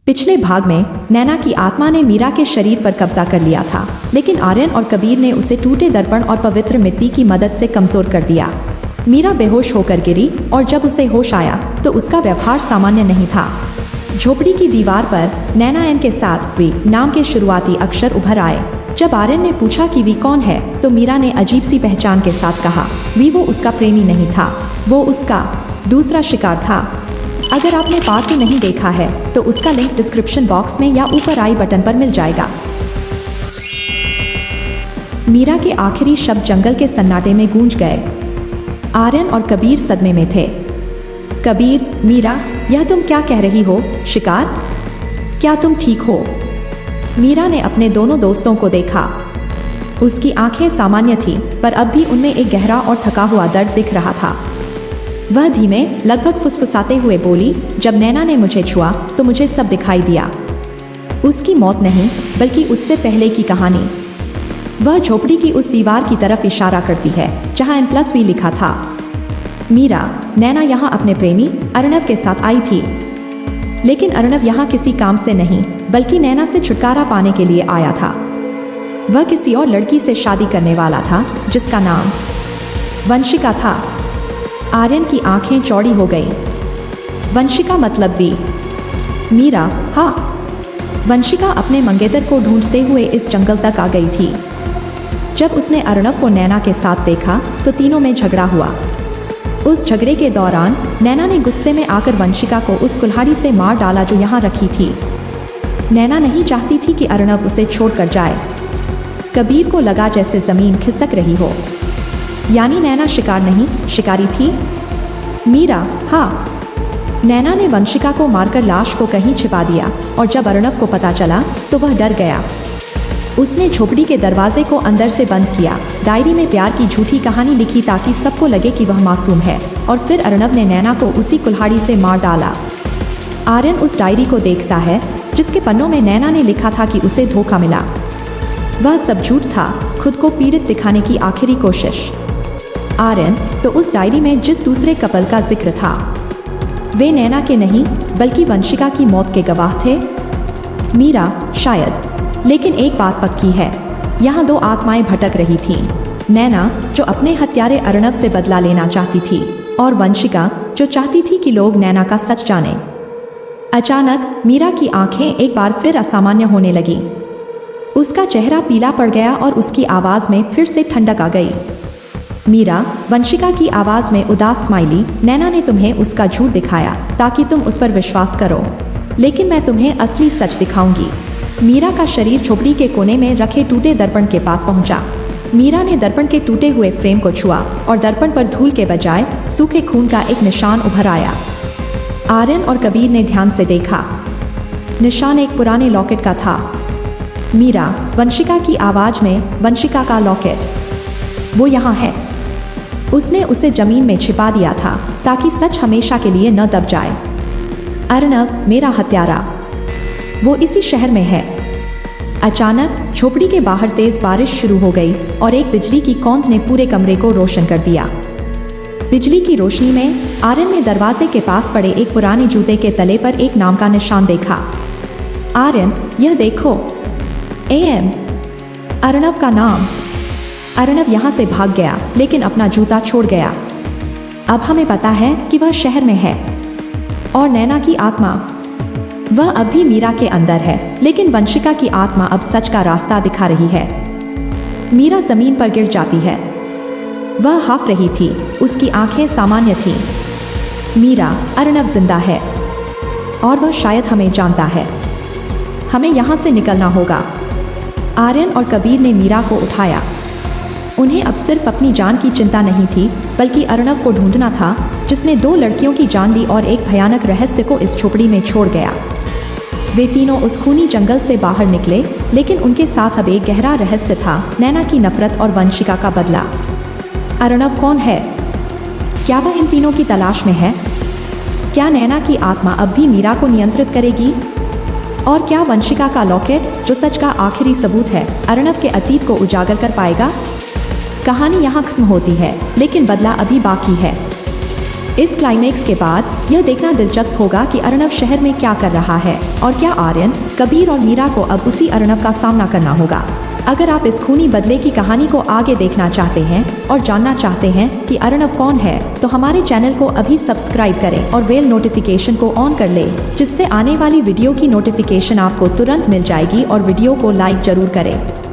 पिछले भाग में नैना की आत्मा ने मीरा के शरीर पर कब्जा कर लिया था, लेकिन आर्यन और कबीर ने उसे टूटे दर्पण और पवित्र मिट्टी की मदद से कमजोर कर दिया। मीरा बेहोश होकर गिरी और जब उसे होश आया तो उसका व्यवहार सामान्य नहीं था। झोपड़ी की दीवार पर नैना एन के साथ वी नाम के शुरुआती अक्षर उभर आए। जब आर्यन ने पूछा कि वी कौन है तो मीरा ने अजीब सी पहचान के साथ कहा, वी वो उसका प्रेमी नहीं था, वो उसका दूसरा शिकार था। अगर आपने पार्ट 2 नहीं देखा है तो उसका लिंक डिस्क्रिप्शन बॉक्स में या ऊपर आई बटन पर मिल जाएगा। मीरा के आखिरी शब्द जंगल के सन्नाटे में गूंज गए। आर्यन और कबीर सदमे में थे। कबीर, मीरा, यह तुम क्या कह रही हो? शिकार? क्या तुम ठीक हो? मीरा ने अपने दोनों दोस्तों को देखा। उसकी आंखें सामान्य थीं, पर अब भी उनमें एक गहरा और थका हुआ दर्द दिख रहा था। वह धीमे, लगभग फुसफुसाते हुए बोली, जब नैना ने मुझे छुआ तो मुझे सब दिखाई दिया। उसकी मौत नहीं, बल्कि उससे पहले की कहानी। वह झोपड़ी की उस दीवार की तरफ इशारा करती है जहां N+V लिखा था। मीरा, नैना यहाँ अपने प्रेमी अर्णव के साथ आई थी, लेकिन अर्णव यहाँ किसी काम से नहीं, बल्कि नैना से छुटकारा पाने के लिए आया था। वह किसी और लड़की से शादी करने वाला था जिसका नाम वंशिका था। आर्यन की आंखें चौड़ी हो गई। वंशिका मतलब वी? मीरा, हाँ। वंशिका अपने मंगेतर को ढूंढते हुए इस जंगल तक आ गई थी। जब उसने अर्णव को नैना के साथ देखा तो तीनों में झगड़ा हुआ। उस झगड़े के दौरान नैना ने गुस्से में आकर वंशिका को उस कुल्हाड़ी से मार डाला जो यहाँ रखी थी। नैना नहीं चाहती थी कि अर्णव उसे छोड़कर जाए। कबीर को लगा जैसे जमीन खिसक रही हो। यानी नैना शिकार नहीं, शिकारी थी? मीरा, हाँ। नैना ने वंशिका को मारकर लाश को कहीं छिपा दिया और जब अर्णव को पता चला तो वह डर गया। उसने झोपड़ी के दरवाजे को अंदर से बंद किया, डायरी में प्यार की झूठी कहानी लिखी ताकि सबको लगे कि वह मासूम है, और फिर अर्णव ने नैना को उसी कुल्हाड़ी से मार डाला। आर्यन उस डायरी को देखता है जिसके पन्नों में नैना ने लिखा था कि उसे धोखा मिला। वह सब झूठ था, खुद को पीड़ित दिखाने की आखिरी कोशिश। आर्यन तो उस डायरी में जिस दूसरे कपल का जिक्र था, वे नैना के नहीं बल्कि वंशिका की मौत के गवाह थे। मीरा, शायद। लेकिन एक बात पक्की है, यहाँ दो आत्माएं भटक रही थीं। नैना जो अपने हत्यारे अर्णव से बदला लेना चाहती थी, और वंशिका जो चाहती थी कि लोग नैना का सच जाने। अचानक मीरा की आंखें एक बार फिर असामान्य होने लगी। उसका चेहरा पीला पड़ गया और उसकी आवाज में फिर से ठंडक आ गई। मीरा, वंशिका की आवाज में उदास स्माइली, नैना ने तुम्हें उसका झूठ दिखाया ताकि तुम उस पर विश्वास करो, लेकिन मैं तुम्हें असली सच दिखाऊंगी। मीरा का शरीर झोपड़ी के कोने में रखे टूटे दर्पण के पास पहुंचा। मीरा ने दर्पण के टूटे हुए फ्रेम को छुआ और दर्पण पर धूल के बजाय सूखे खून का एक निशान उभर आया। आर्यन और कबीर ने ध्यान से देखा। निशान एक पुराने लॉकेट का था। मीरा, वंशिका की आवाज में, वंशिका का लॉकेट, वो यहाँ है। उसने उसे जमीन में छिपा दिया था ताकि सच हमेशा के लिए न दब जाए। अर्णव, मेरा हत्यारा, वो इसी शहर में है। अचानक झोपड़ी के बाहर तेज बारिश शुरू हो गई और एक बिजली की कौंध ने पूरे कमरे को रोशन कर दिया। बिजली की रोशनी में आर्यन ने दरवाजे के पास पड़े एक पुराने जूते के तले पर एक नाम का निशान देखा। आर्यन, यह देखो, AM, अर्णव का नाम। अर्णव यहाँ से भाग गया लेकिन अपना जूता छोड़ गया। अब हमें पता है कि वह शहर में है। और नैना की आत्मा, वह अब भी मीरा के अंदर है, लेकिन वंशिका की आत्मा अब सच का रास्ता दिखा रही है। मीरा जमीन पर गिर जाती है। वह हाफ रही थी, उसकी आंखें सामान्य थीं। मीरा, अर्णव जिंदा है और वह शायद हमें जानता है। हमें यहाँ से निकलना होगा। आर्यन और कबीर ने मीरा को उठाया। उन्हें अब सिर्फ अपनी जान की चिंता नहीं थी, बल्कि अर्णव को ढूंढना था जिसने 2 लड़कियों की जान ली और एक भयानक रहस्य को इस झोपड़ी में छोड़ गया। वे तीनों उस खूनी जंगल से बाहर निकले, लेकिन उनके साथ अब एक गहरा रहस्य था, नैना की नफरत और वंशिका का बदला। अर्णव कौन है? क्या वह इन तीनों की तलाश में है? क्या नैना की आत्मा अब भी मीरा को नियंत्रित करेगी? और क्या वंशिका का लॉकेट, जो सच का आखिरी सबूत है, अर्णव के अतीत को उजागर कर पाएगा? कहानी यहाँ खत्म होती है, लेकिन बदला अभी बाकी है। इस क्लाइमेक्स के बाद यह देखना दिलचस्प होगा कि अर्णव शहर में क्या कर रहा है और क्या आर्यन, कबीर और मीरा को अब उसी अर्णव का सामना करना होगा। अगर आप इस खूनी बदले की कहानी को आगे देखना चाहते हैं और जानना चाहते हैं कि अर्णव कौन है, तो हमारे चैनल को अभी सब्सक्राइब करें और बेल नोटिफिकेशन को ऑन कर लें, जिससे आने वाली वीडियो की नोटिफिकेशन आपको तुरंत मिल जाएगी। और वीडियो को लाइक जरूर करें।